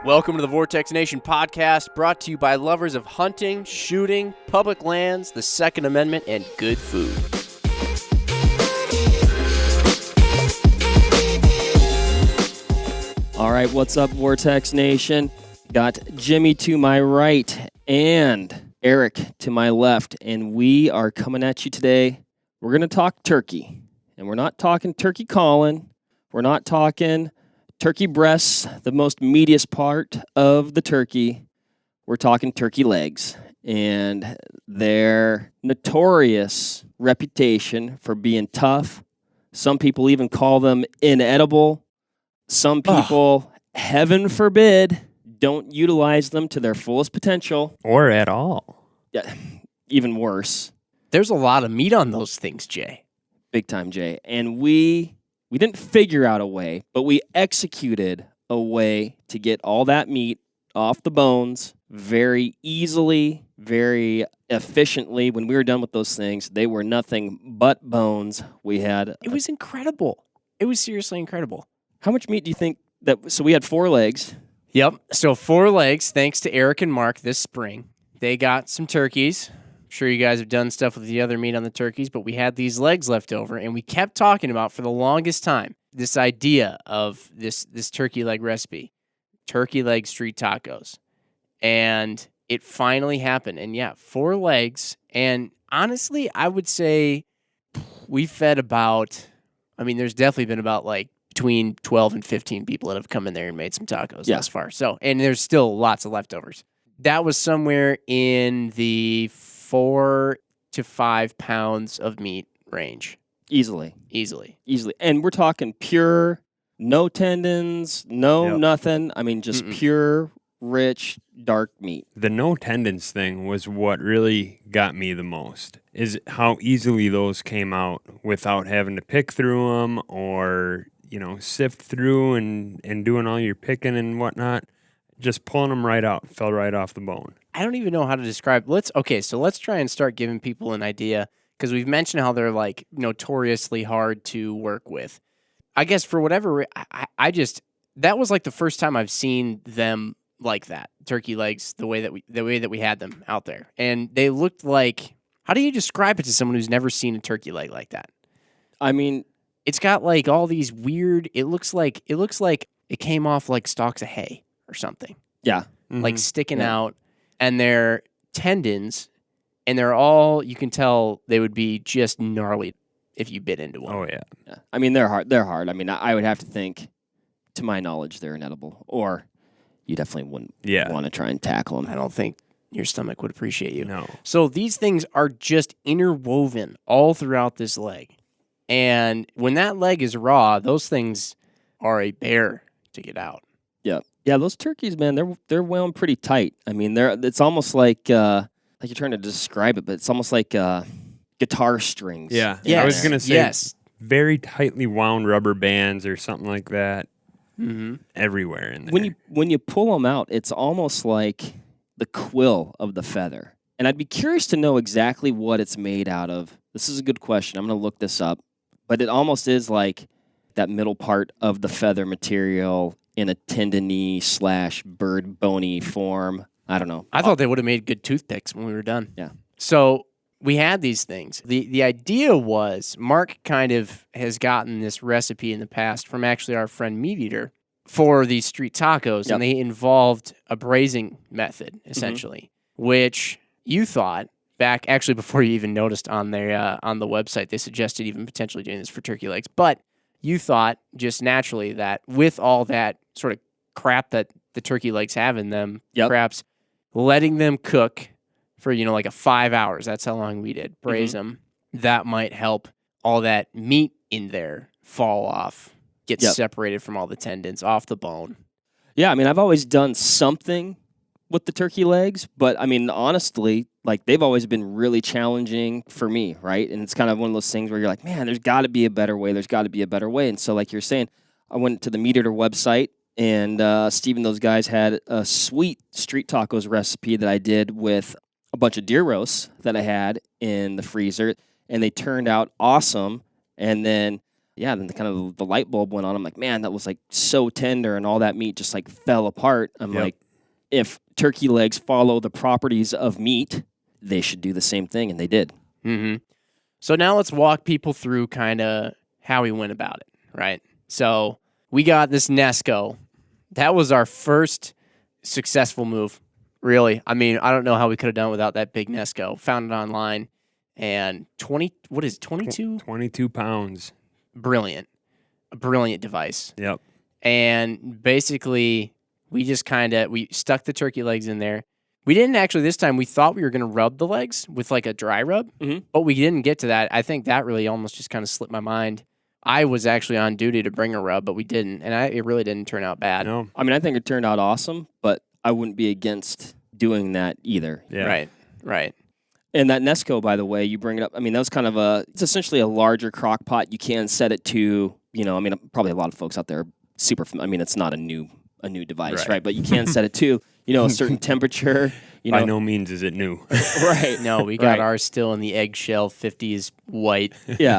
Welcome to the Vortex Nation Podcast, brought to you by lovers of hunting, shooting, public lands, the Second Amendment, and good food. All right, what's up, Vortex Nation? Got Jimmy to my right and Erik to my left, and we are coming at you today. We're going to talk turkey, and we're not talking turkey collar. We're not talking turkey breasts, the most meatiest part of the turkey. We're talking turkey legs and their notorious reputation for being tough. Some people even call them inedible. Some people, heaven forbid, don't utilize them to their fullest potential. Or at all. Yeah, even worse. There's a lot of meat on those things, Jay. Big time, Jay. And we didn't figure out a way, but we executed a way to get all that meat off the bones very easily, very efficiently. When we were done with those things, they were nothing but bones. It was incredible. It was seriously incredible. How much meat do you think that... So we had 4 legs. Yep. So 4 legs, thanks to Erik and Mark this spring. They got some turkeys. I'm sure you guys have done stuff with the other meat on the turkeys, but we had these legs left over, and we kept talking about for the longest time this idea of this turkey leg recipe, turkey leg street tacos. And it finally happened. And yeah, 4 legs. And honestly, I would say we fed there's definitely been about like between 12 and 15 people that have come in there and made some tacos thus far. So, and there's still lots of leftovers. That was somewhere in the 4 to 5 pounds of meat range. Easily. And we're talking pure, no tendons, nothing. I mean, just pure, rich, dark meat. The no tendons thing was what really got me the most, is how easily those came out without having to pick through them or, sift through and doing all your picking and whatnot. Just pulling them right out, fell right off the bone. I don't even know how to describe. Let's try and start giving people an idea, because we've mentioned how they're like notoriously hard to work with. I guess for whatever, that was like the first time I've seen them like that, turkey legs, the way that we had them out there, and they looked like. How do you describe it to someone who's never seen a turkey leg like that? I mean, it's got like all these weird. It looks like it came off like stalks of hay or something. Yeah. Like sticking out, and their tendons, and they're all, you can tell they would be just gnarly if you bit into one. Oh, yeah. I mean, they're hard. I mean, I would have to think, to my knowledge, they're inedible, or you definitely wouldn't want to try and tackle them. I don't think your stomach would appreciate you. No. So these things are just interwoven all throughout this leg. And when that leg is raw, those things are a bear to get out. Yeah, those turkeys, man, they're wound pretty tight. I mean, it's almost like you're trying to describe it, but it's almost like guitar strings. Yeah. Yes. I was going to say yes. Very tightly wound rubber bands or something like that everywhere in there. When you pull them out, it's almost like the quill of the feather. And I'd be curious to know exactly what it's made out of. This is a good question. I'm going to look this up. But it almost is like that middle part of the feather material in a tendony / bird bony form. I don't know. I thought they would have made good toothpicks when we were done. Yeah. So we had these things. The idea was, Mark kind of has gotten this recipe in the past from actually our friend Meat Eater for these street tacos, and they involved a braising method, essentially, which you thought back, actually before you even noticed on their on the website, they suggested even potentially doing this for turkey legs, but you thought just naturally that with all that sort of crap that the turkey legs have in them, perhaps letting them cook for, like a 5 hours, that's how long we did, braise them, that might help all that meat in there fall off, get separated from all the tendons, off the bone. Yeah, I mean, I've always done something with the turkey legs, but I mean, honestly, like they've always been really challenging for me, right? And it's kind of one of those things where you're like, man, there's got to be a better way. And so like you're saying, I went to the Meat Eater website, and Steve and those guys had a sweet street tacos recipe that I did with a bunch of deer roasts that I had in the freezer, and they turned out awesome. And then yeah, then the light bulb went on. I'm like, man, that was like so tender, and all that meat just like fell apart. I'm like, if turkey legs follow the properties of meat, they should do the same thing, and they did. Mm-hmm. So now let's walk people through kind of how we went about it, right? So we got this Nesco. That was our first successful move, really. I mean, I don't know how we could have done without that big Nesco. Found it online, and 22? 22 pounds. Brilliant. A brilliant device. Yep. And basically, we just we stuck the turkey legs in there. We didn't actually this time. We thought we were going to rub the legs with like a dry rub, but we didn't get to that. I think that really almost just kind of slipped my mind. I was actually on duty to bring a rub, but we didn't, and it really didn't turn out bad. No. I mean, I think it turned out awesome, but I wouldn't be against doing that either. Yeah. Right. And that Nesco, by the way, you bring it up. I mean, that was kind of it's essentially a larger crock pot. You can set it to, I mean, probably a lot of folks out there are super familiar. I mean, it's not a new device, right? But you can set it to, a certain temperature. By no means is it new. Right. No, we got ours still in the eggshell 50s white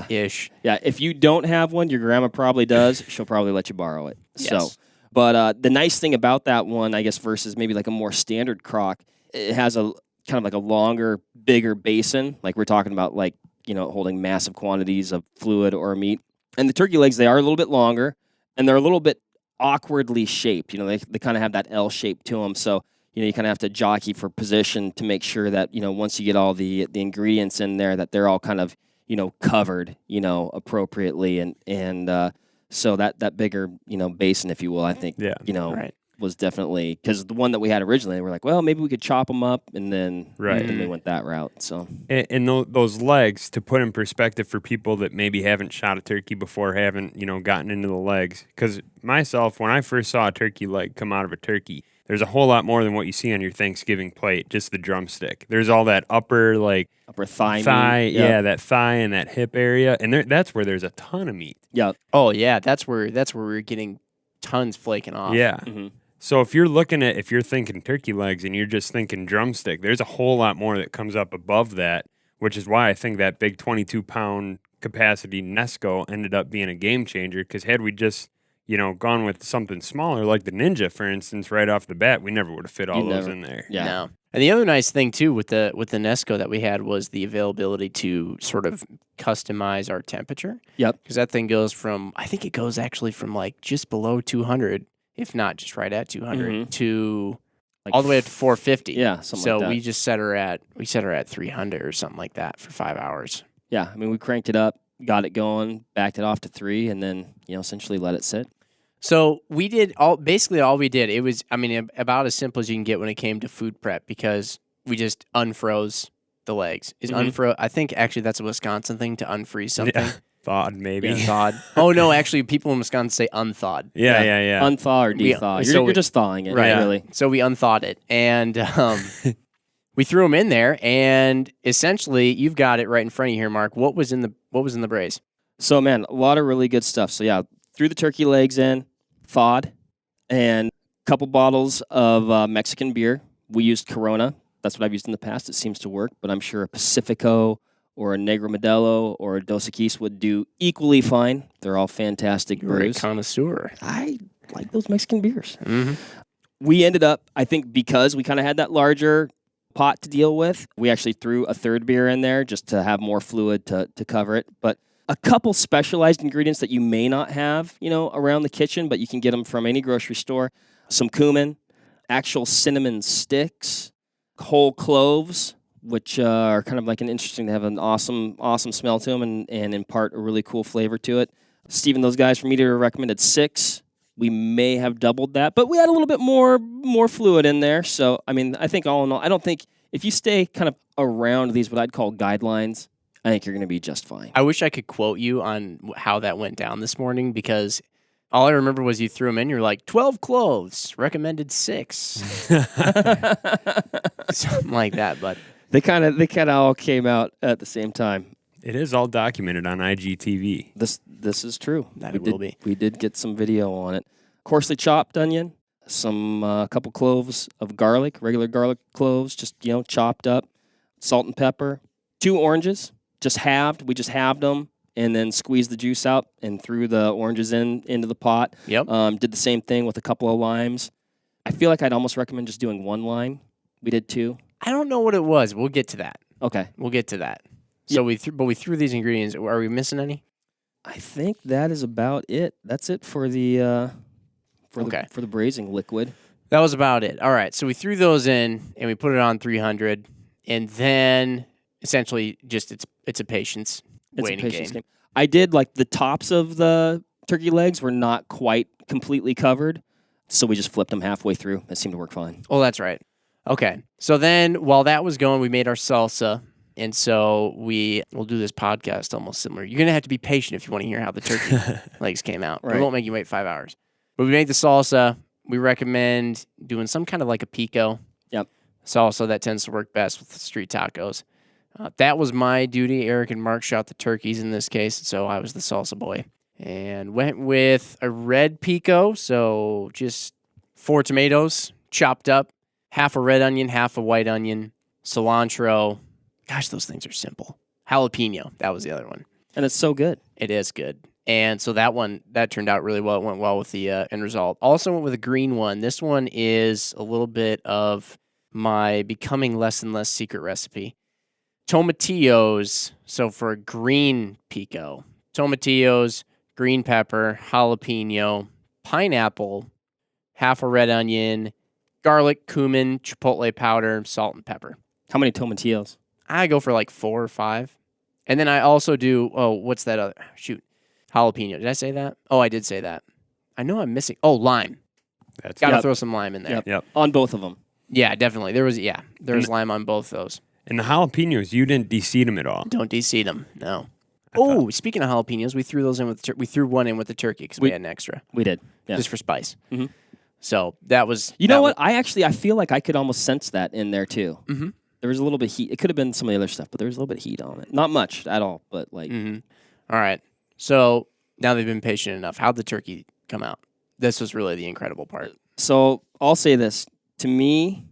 ish. Yeah, if you don't have one, your grandma probably does. She'll probably let you borrow it. Yes. So, but the nice thing about that one, I guess, versus maybe like a more standard crock, it has a kind of like a longer, bigger basin. Like we're talking about like, holding massive quantities of fluid or meat. And the turkey legs, they are a little bit longer, and they're a little bit awkwardly shaped. They kind of have that L shape to them. So, you kind of have to jockey for position to make sure that, once you get all the ingredients in there, that they're all kind of, covered, appropriately. And so that bigger, basin, if you will, I think, was definitely, because the one that we had originally, we're like, well, maybe we could chop them up, and then we went that route. So, and those legs, to put in perspective for people that maybe haven't shot a turkey before, haven't gotten into the legs, because myself, when I first saw a turkey leg come out of a turkey, there's a whole lot more than what you see on your Thanksgiving plate, just the drumstick. There's all that upper thigh, that thigh and that hip area, and that's where there's a ton of meat. Yeah. Oh yeah, that's where we're getting tons flaking off. Yeah. Mm-hmm. So if you're thinking turkey legs and you're just thinking drumstick, there's a whole lot more that comes up above that, which is why I think that big 22-pound capacity Nesco ended up being a game changer, because had we just gone with something smaller like the Ninja, for instance, right off the bat, we never would have fit all those in there. Yeah. No. And the other nice thing too with the Nesco that we had was the availability to sort of customize our temperature. Yep. Because that thing goes from, I think it goes actually from like just below 200, if not just right at 200, to like all the way up to 450. Yeah, something like that. So we just set her at 300 or something like that for 5 hours. Yeah, I mean, we cranked it up, got it going, backed it off to 3, and then essentially let it sit. So we did all we did. It was, about as simple as you can get when it came to food prep, because we just unfroze the legs. I think actually that's a Wisconsin thing, to unfreeze something. Yeah. Thawed, maybe. Yeah, thawed. Oh no, actually people in Wisconsin say unthawed. Yeah. Unthaw or dethaw. You're just thawing it, right? Really. So we unthawed it, and we threw them in there, and essentially you've got it right in front of you here, Mark. What was in the braise? So man, a lot of really good stuff. So yeah, threw the turkey legs in, thawed, and a couple bottles of Mexican beer. We used Corona. That's what I've used in the past. It seems to work, but I'm sure a Pacifico or a Negro Modelo or a Dos Equis would do equally fine. They're all fantastic You're brews. a connoisseur. I like those Mexican beers. Mm-hmm. We ended up, I think, because we kind of had that larger pot to deal with, we actually threw a third beer in there just to have more fluid to cover it. But a couple specialized ingredients that you may not have, around the kitchen, but you can get them from any grocery store. Some cumin, actual cinnamon sticks, whole cloves, which are kind of like they have an awesome smell to them and impart a really cool flavor to it. Steven, those guys from Meteor recommended 6. We may have doubled that, but we had a little bit more fluid in there. So, I think all in all, I don't think if you stay kind of around these, what I'd call guidelines, I think you're going to be just fine. I wish I could quote you on how that went down this morning, because all I remember was you threw them in. You're like, 12 cloves, recommended 6. Something like that, but they kind of all came out at the same time. It is all documented on IGTV. This is true. Will be. We did get some video on it. Coarsely chopped onion, some couple cloves of garlic, regular garlic cloves, just chopped up, salt and pepper, 2 oranges, just halved. We just halved them and then squeezed the juice out and threw the oranges into the pot. Yep. Did the same thing with a couple of limes. I feel like I'd almost recommend just doing 1 lime. We did 2. I don't know what it was. We'll get to that. Okay. We'll get to that. So we threw these ingredients. Are we missing any? I think that is about it. That's it for the for the braising liquid. That was about it. All right. So we threw those in and we put it on 300, and then essentially just it's a patience waiting game. I did like the tops of the turkey legs were not quite completely covered, so we just flipped them halfway through. That seemed to work fine. Oh, that's right. Okay. So then while that was going, we made our salsa. And so we'll do this podcast almost similar. You're going to have to be patient if you want to hear how the turkey legs came out. Right. We won't make you wait 5 hours. But we made the salsa. We recommend doing some kind of like a pico. Yep. Salsa that tends to work best with street tacos. That was my duty. Erik and Mark shot the turkeys in this case, so I was the salsa boy. And went with a red pico, so just 4 tomatoes chopped up, half a red onion, half a white onion, cilantro. Gosh, those things are simple. Jalapeno, that was the other one. And it's so good. It is good. And so that turned out really well. It went well with the end result. Also went with a green one. This one is a little bit of my becoming less and less secret recipe. Tomatillos, so for a green pico. Tomatillos, green pepper, jalapeno, pineapple, half a red onion, garlic, cumin, chipotle powder, salt, and pepper. How many tomatillos? I go for like 4 or 5. And then I also do, what's that other? Shoot. Jalapeno. Did I say that? Oh, I did say that. I know I'm missing. Oh, lime. Got to throw some lime in there. Yep. On both of them. Yeah, definitely. There was lime on both those. And the jalapenos, you didn't de-seed them at all. Don't de-seed them, no. Oh, speaking of jalapenos, we threw those in with we threw one in with the turkey because we had an extra. We did, yeah. Just for spice. Mm-hmm. So that was. You know what? I feel like I could almost sense that in there too. Mm-hmm. There was a little bit of heat. It could have been some of the other stuff, but there was a little bit of heat on it. Not much at all, but like. Mm-hmm. All right. So now they've been patient enough. How'd the turkey come out? This was really the incredible part. So I'll say this. To me,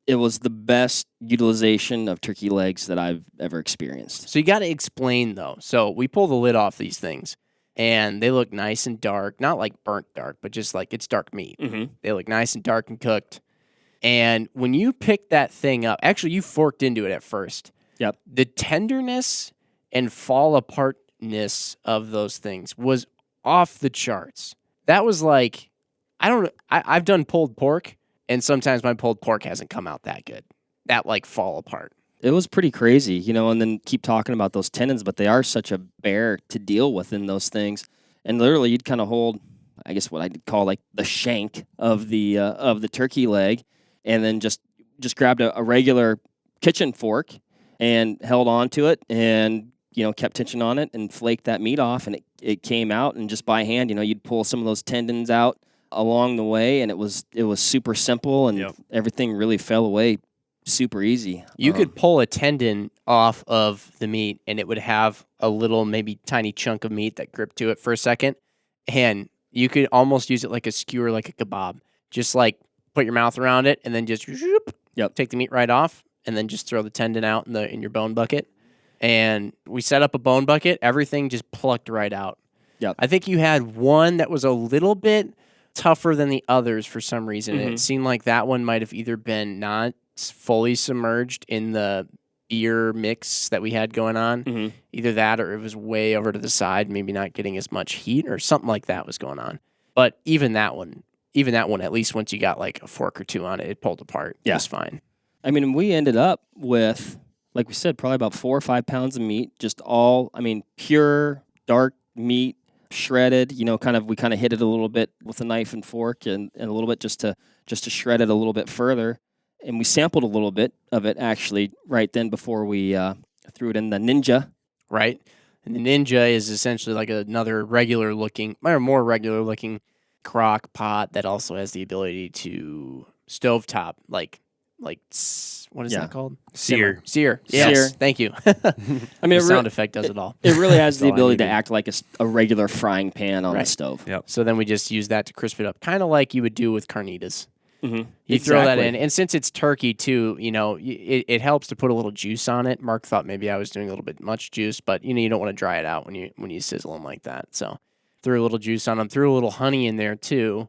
it was the best utilization of turkey legs that I've ever experienced. So you got to explain, though. So we pull the lid off these things, and they look nice and dark. Not like burnt dark, but just like it's dark meat. Mm-hmm. They look nice and dark and cooked. And when you pick that thing up, actually you forked into it at first. Yep. The tenderness and fall apartness of those things was off the charts. That was like, I've done pulled pork, and sometimes my pulled pork hasn't come out that good. That like fall apart. It was pretty crazy, and then keep talking about those tendons, but they are such a bear to deal with in those things. And literally you'd kind of hold, I guess what I'd call like the shank of the turkey leg, and then just grabbed a regular kitchen fork and held on to it and, kept tension on it and flaked that meat off, and it came out, and just by hand, you'd pull some of those tendons out along the way, and it was super simple, and everything really fell away super easy. You could pull a tendon off of the meat, and it would have a little, maybe tiny chunk of meat that gripped to it for a second, and you could almost use it like a skewer, like a kebab. Just like put your mouth around it, and then just take the meat right off, and then just throw the tendon out in your bone bucket. And we set up a bone bucket. Everything just plucked right out. Yep. I think you had one that was a little bit tougher than the others for some reason. Mm-hmm. It seemed like that one might have either been not fully submerged in the beer mix that we had going on. Mm-hmm. Either that or it was way over to the side, maybe not getting as much heat or something like that was going on. But even that one, at least once you got like a fork or two on it, it pulled apart just fine. I mean, we ended up with, like we said, probably about 4 or 5 pounds of meat, just all, pure dark meat, shredded, we kind of hit it a little bit with a knife and fork and a little bit just to shred it a little bit further. And we sampled a little bit of it actually right then before we threw it in the Ninja. Right. And the Ninja is essentially like another more regular looking crock pot that also has the ability to stovetop, like what is that called? Sear. Yes, Sear. Thank you. The sound effect does it all. It really has the ability to act like a regular frying pan on the stove. Yep. So then we just use that to crisp it up, kind of like you would do with carnitas. You throw that in. And since it's turkey too, it helps to put a little juice on it. Mark thought maybe I was doing a little bit much juice, but you don't want to dry it out when you sizzle them like that. So threw a little juice on them, threw a little honey in there too.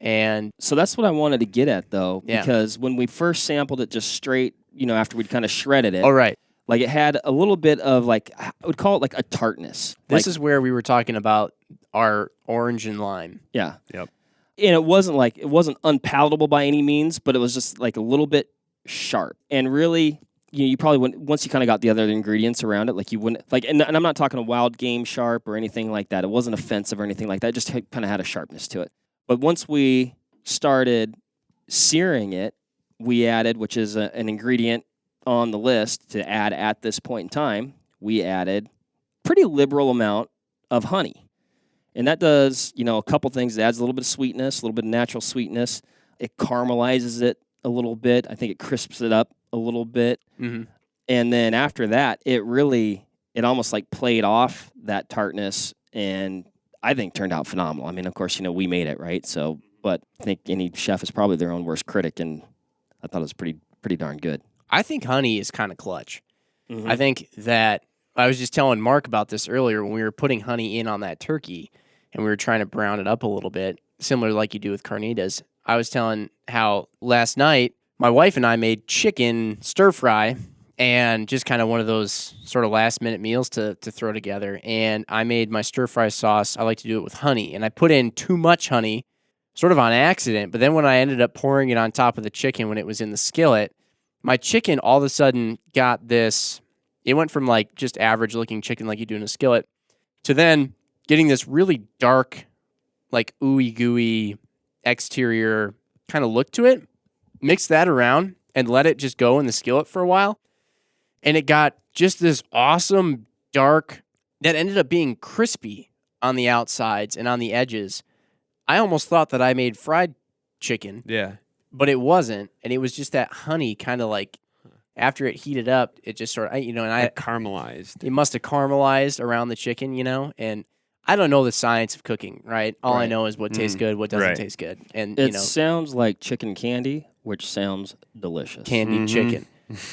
And so that's what I wanted to get at though, because when we first sampled it just straight, after we'd kind of shredded it. Oh, right. Like it had a little bit of I would call it like a tartness. This is where we were talking about our orange and lime. Yeah. Yep. And it wasn't unpalatable by any means, but it was just like a little bit sharp. And really, you probably wouldn't, once you kind of got the other ingredients around it, like you wouldn't, and I'm not talking a wild game sharp or anything like that. It wasn't offensive or anything like that. It just kind of had a sharpness to it. But once we started searing it, we added, which is an ingredient on the list to add at this point in time, we added pretty liberal amount of honey. And that does, a couple things. It adds a little bit of sweetness, a little bit of natural sweetness. It caramelizes it a little bit. I think it crisps it up a little bit. Mm-hmm. And then after that, it almost like played off that tartness and I think turned out phenomenal. I mean, of course, we made it, right? So, but I think any chef is probably their own worst critic, and I thought it was pretty darn good. I think honey is kind of clutch. Mm-hmm. I think that I was just telling Mark about this earlier when we were putting honey in on that turkey and we were trying to brown it up a little bit, similar like you do with carnitas. I was telling how last night my wife and I made chicken stir fry and just kind of one of those sort of last minute meals to throw together. And I made my stir fry sauce. I like to do it with honey, and I put in too much honey sort of on accident. But then when I ended up pouring it on top of the chicken when it was in the skillet, my chicken all of a sudden got this, it went from like just average looking chicken like you do in a skillet to then getting this really dark, like ooey gooey exterior kind of look to it. Mix that around and let it just go in the skillet for a while. And it got just this awesome dark that ended up being crispy on the outsides and on the edges. I almost thought that I made fried chicken. Yeah. But it wasn't, and it was just that honey kind of like, after it heated up, it just sort of, and it caramelized. It must have caramelized around the chicken, and I don't know the science of cooking, right? All I know is what tastes good, what doesn't taste good. And, it sounds like chicken candy, which sounds delicious. Candied chicken.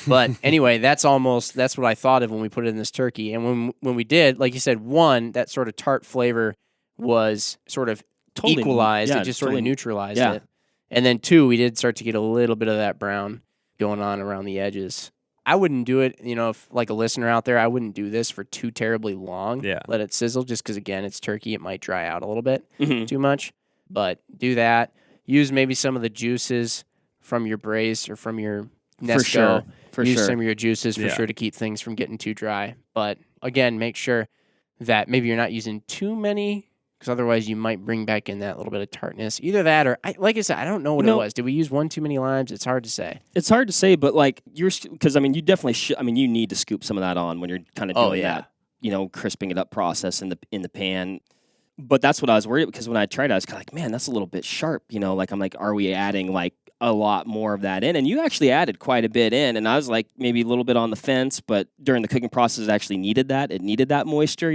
But anyway, that's what I thought of when we put it in this turkey. And when we did, like you said, one, that sort of tart flavor was sort of equalized. It just sort of neutralized it. And then two, we did start to get a little bit of that brown going on around the edges. I wouldn't do it, if like a listener out there, I wouldn't do this for too terribly long. Yeah. Let it sizzle just because, again, it's turkey. It might dry out a little bit too much. But do that. Use maybe some of the juices from your braised or from your Nesco. Use some of your juices for sure to keep things from getting too dry. But again, make sure that maybe you're not using too many, because otherwise you might bring back in that little bit of tartness. Either that or, like I said, I don't know what it was. Did we use one too many limes? It's hard to say. It's hard to say, but like because you definitely should. You need to scoop some of that on when you're kind of doing that, crisping it up process in the pan. But that's what I was worried about, because when I tried it, I was kind of like, man, that's a little bit sharp. I'm like, are we adding like a lot more of that in? And you actually added quite a bit in, and I was like maybe a little bit on the fence, but during the cooking process, it actually needed that. It needed that moisture,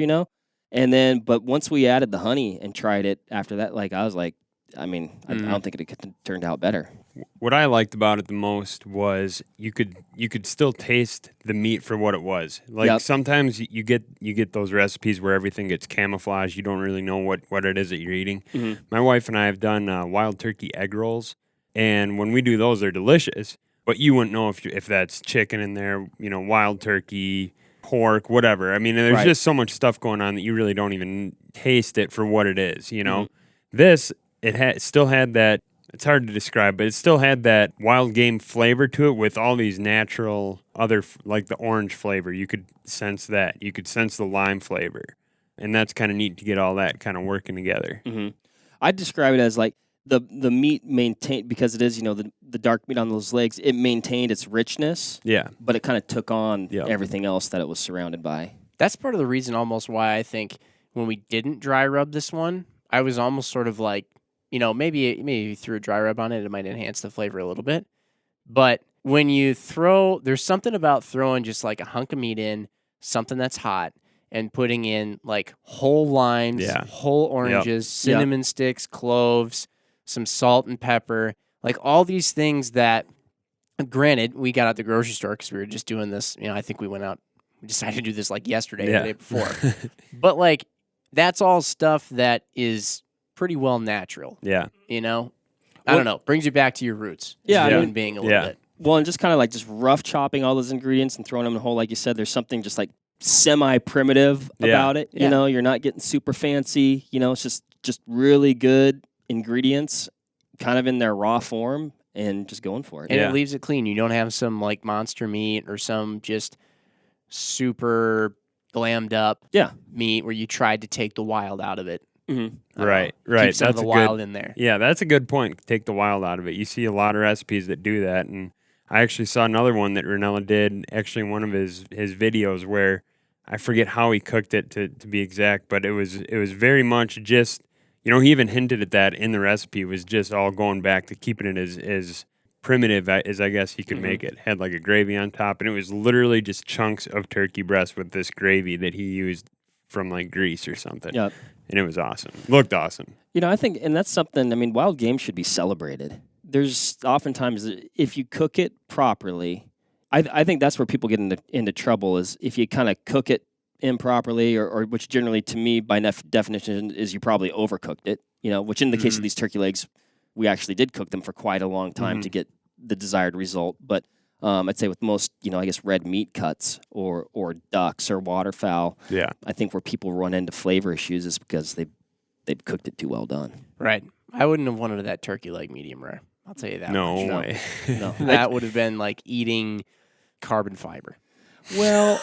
And then, but once we added the honey and tried it after that, like I was like, I don't think it could have turned out better. What I liked about it the most was you could still taste the meat for what it was. Like sometimes you get those recipes where everything gets camouflaged. You don't really know what it is that you're eating. Mm-hmm. My wife and I have done wild turkey egg rolls, and when we do those, they're delicious. But you wouldn't know if that's chicken in there, wild turkey, pork, whatever. There's just so much stuff going on that you really don't even taste it for what it is, Mm-hmm. This, still had that, it's hard to describe, but it still had that wild game flavor to it with all these natural like the orange flavor. You could sense that. You could sense the lime flavor. And that's kind of neat to get all that kind of working together. Mm-hmm. I'd describe it as like the meat maintained, because it is, the dark meat on those legs, it maintained its richness. Yeah. But it kind of took on everything else that it was surrounded by. That's part of the reason almost why I think when we didn't dry rub this one, I was almost sort of like, maybe if you threw a dry rub on it, it might enhance the flavor a little bit. But when you there's something about throwing just like a hunk of meat in, something that's hot, and putting in like whole limes, whole oranges, cinnamon sticks, cloves, some salt and pepper. Like all these things that, granted, we got out the grocery store because we were just doing this. I think we decided to do this like yesterday or the day before. But like, that's all stuff that is pretty well natural. Yeah. I don't know. Brings you back to your roots. Yeah, as a human being a little bit. Well, and just kind of like just rough chopping all those ingredients and throwing them in a hole, like you said, there's something just like semi-primitive about it. Yeah. You're not getting super fancy. It's just really good ingredients kind of in their raw form and just going for it. And it leaves it clean. You don't have some like monster meat or some just super glammed up meat where you tried to take the wild out of it. Mm-hmm. Right. Keep some of the wild in there. Yeah, that's a good point. Take the wild out of it. You see a lot of recipes that do that, and I actually saw another one that Ranella did, actually in one of his videos, where I forget how he cooked it to be exact, but it was very much just, he even hinted at that in the recipe, was just all going back to keeping it as primitive as I guess he could make it. Had like a gravy on top, and it was literally just chunks of turkey breast with this gravy that he used from like Greece or something. Yep. And it was awesome. Looked awesome. I think, and that's something, wild game should be celebrated. There's oftentimes, if you cook it properly, I think that's where people get into trouble, is if you kind of cook it improperly, or which generally, to me, by definition, is you probably overcooked it, which in the case of these turkey legs, we actually did cook them for quite a long time to get the desired result. But I'd say with most, I guess red meat cuts or ducks or waterfowl, I think where people run into flavor issues is because they've cooked it too well done. Right. I wouldn't have wanted that turkey leg medium rare. I'll tell you that. No much. way. No. That would have been like eating carbon fiber. Well,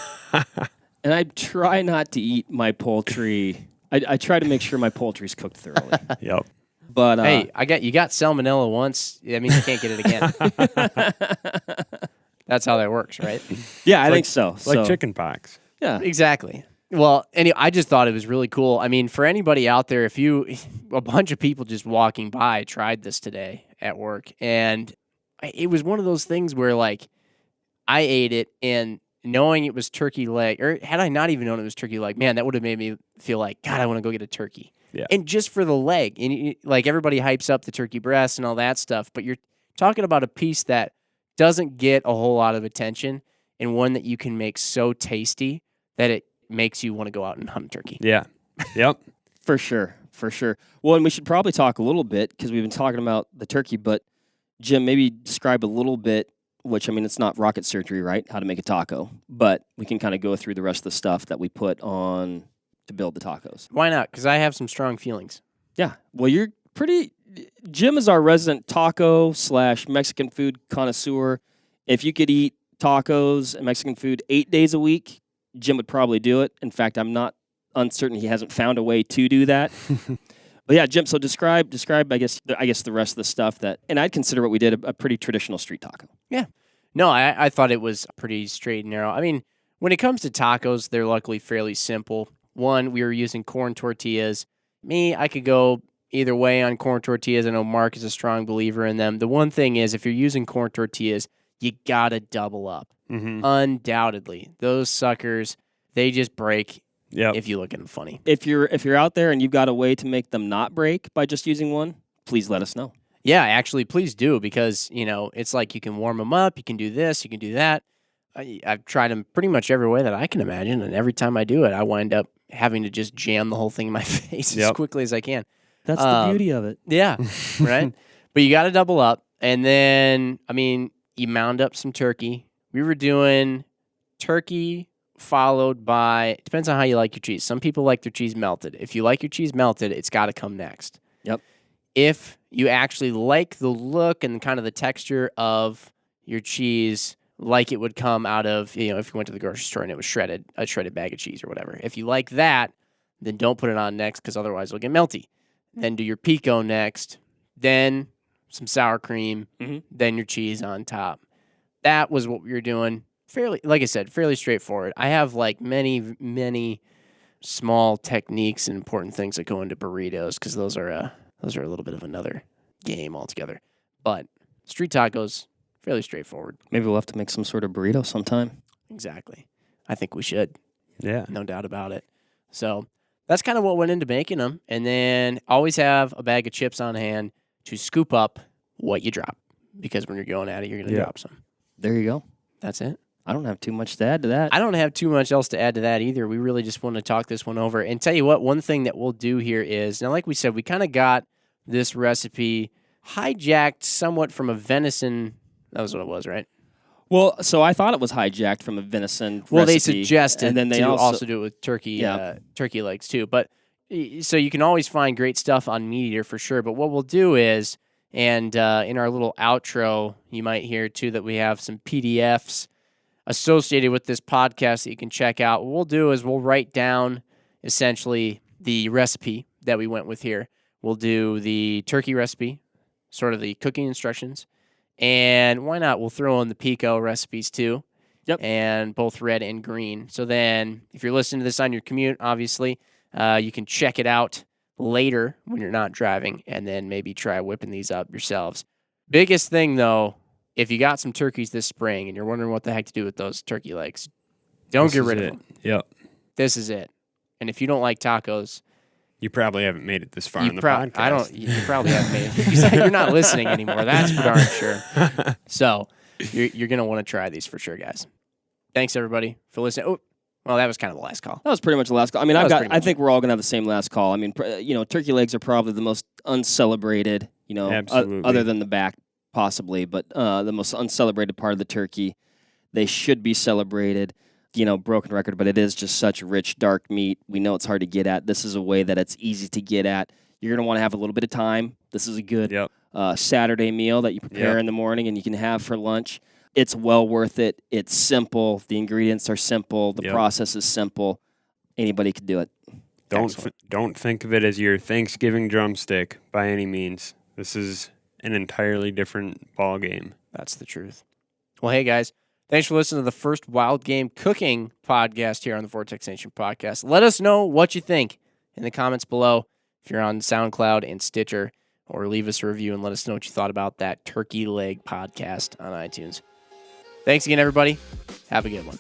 and I try not to eat my poultry. I try to make sure my poultry's cooked thoroughly. Yep. But hey, you got salmonella once. That means you can't get it again. That's how that works, right? Yeah, I think so. Like chicken pox. Yeah, exactly. Well, anyway, I just thought it was really cool. For anybody out there, a bunch of people just walking by tried this today at work, and it was one of those things where like I ate it, and knowing it was turkey leg, or had I not even known it was turkey leg, man, that would have made me feel like, God, I want to go get a turkey. Yeah. And just for the leg, and like everybody hypes up the turkey breast and all that stuff, but you're talking about a piece that doesn't get a whole lot of attention, and one that you can make so tasty that it makes you want to go out and hunt turkey. Yeah. Yep. For sure. Well, and we should probably talk a little bit, because we've been talking about the turkey, but Jim, maybe describe a little bit, which, it's not rocket surgery, right? How to make a taco, but we can kind of go through the rest of the stuff that we put on to build the tacos. Why not? Because I have some strong feelings. Yeah. Well, Jim is our resident taco / Mexican food connoisseur. If you could eat tacos and Mexican food 8 days a week, Jim would probably do it. In fact, I'm not uncertain he hasn't found a way to do that. But yeah, Jim, so describe I guess the rest of the stuff and I'd consider what we did a pretty traditional street taco. Yeah. No, I thought it was pretty straight and narrow. When it comes to tacos, they're luckily fairly simple. One, we were using corn tortillas. I could go either way on corn tortillas. I know Mark is a strong believer in them. The one thing is, if you're using corn tortillas, you gotta double up. Mm-hmm. Undoubtedly. Those suckers, they just break if you look at them funny. If you're out there and you've got a way to make them not break by just using one, please let us know. Yeah, actually, please do, because, it's like you can warm them up, you can do this, you can do that. I've tried them pretty much every way that I can imagine, and every time I do it, I wind up having to just jam the whole thing in my face as quickly as I can. That's the beauty of it. Yeah, right? But you got to double up, and then, you mound up some turkey. We were doing turkey followed by, depends on how you like your cheese. Some people like their cheese melted. If you like your cheese melted, it's got to come next. Yep. If you actually like the look and kind of the texture of your cheese, like it would come out of, if you went to the grocery store and it was a shredded bag of cheese or whatever. If you like that, then don't put it on next, because otherwise it'll get melty. Then do your pico next, then some sour cream, then your cheese on top. That was what we were doing. Like I said, fairly straightforward. I have like many, many small techniques and important things that go into burritos, because those are a little bit of another game altogether. But street tacos, fairly straightforward. Maybe we'll have to make some sort of burrito sometime. Exactly. I think we should. Yeah. No doubt about it. So that's kind of what went into making them. And then always have a bag of chips on hand to scoop up what you drop. Because when you're going at it, you're going to drop some. There you go. That's it. I don't have too much to add to that. I don't have too much else to add to that either. We really just want to talk this one over. And tell you what, one thing that we'll do here is, now like we said, we kind of got this recipe hijacked somewhat from a venison. That was what it was, right? Well, so I thought it was hijacked from a venison Well, recipe. they suggested and then they to also do it with turkey turkey legs too. But so you can always find great stuff on Meat Eater for sure. But what we'll do is, and in our little outro, you might hear too that we have some PDFs associated with this podcast that you can check out. What we'll do is we'll write down essentially the recipe that we went with here. We'll do the turkey recipe, sort of the cooking instructions, and why not? We'll throw in the pico recipes too. Yep. And both red and green. So then if you're listening to this on your commute, obviously, you can check it out later when you're not driving and then maybe try whipping these up yourselves. Biggest thing, though, if you got some turkeys this spring and you're wondering what the heck to do with those turkey legs, don't get rid of them. Yep. This is it. And if you don't like tacos, you probably haven't made it this far in the podcast. You probably haven't made it. Because you're not listening anymore. That's for darn sure. So you're going to want to try these for sure, guys. Thanks, everybody, for listening. Oh, well, that was kind of the last call. That was pretty much the last call. I mean, I think we're all going to have the same last call. I mean, turkey legs are probably the most uncelebrated, Absolutely. Other than the back, possibly, but the most uncelebrated part of the turkey. They should be celebrated. Broken record, but it is just such rich, dark meat. We know it's hard to get at. This is a way that it's easy to get at. You're going to want to have a little bit of time. This is a good Saturday meal that you prepare in the morning and you can have for lunch. It's well worth it. It's simple. The ingredients are simple. The process is simple. Anybody could do it. Don't think of it as your Thanksgiving drumstick by any means. This is an entirely different ball game. That's the truth. Well, hey, guys. Thanks for listening to the first Wild Game Cooking podcast here on the Vortex Nation Podcast. Let us know what you think in the comments below if you're on SoundCloud and Stitcher, or leave us a review and let us know what you thought about that turkey leg podcast on iTunes. Thanks again, everybody. Have a good one.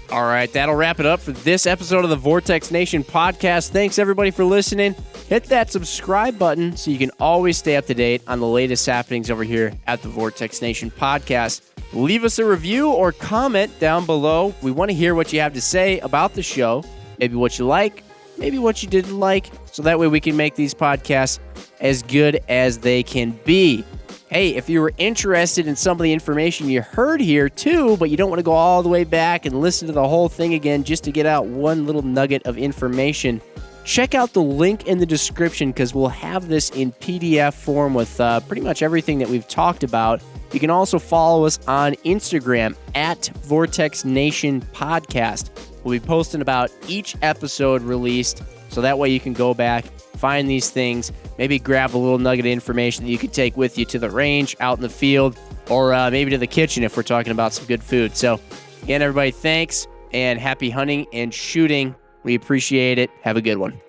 All right, that'll wrap it up for this episode of the Vortex Nation Podcast. Thanks, everybody, for listening. Hit that subscribe button so you can always stay up to date on the latest happenings over here at the Vortex Nation Podcast. Leave us a review or comment down below. We want to hear what you have to say about the show, maybe what you like, maybe what you didn't like, so that way we can make these podcasts as good as they can be. Hey, if you were interested in some of the information you heard here too, but you don't want to go all the way back and listen to the whole thing again just to get out one little nugget of information, check out the link in the description because we'll have this in PDF form with pretty much everything that we've talked about. You can also follow us on Instagram at Vortex Nation Podcast. We'll be posting about each episode released, so that way you can go back, find these things, maybe grab a little nugget of information that you could take with you to the range, out in the field, or maybe to the kitchen if we're talking about some good food. So, again, everybody, thanks, and happy hunting and shooting. We appreciate it. Have a good one.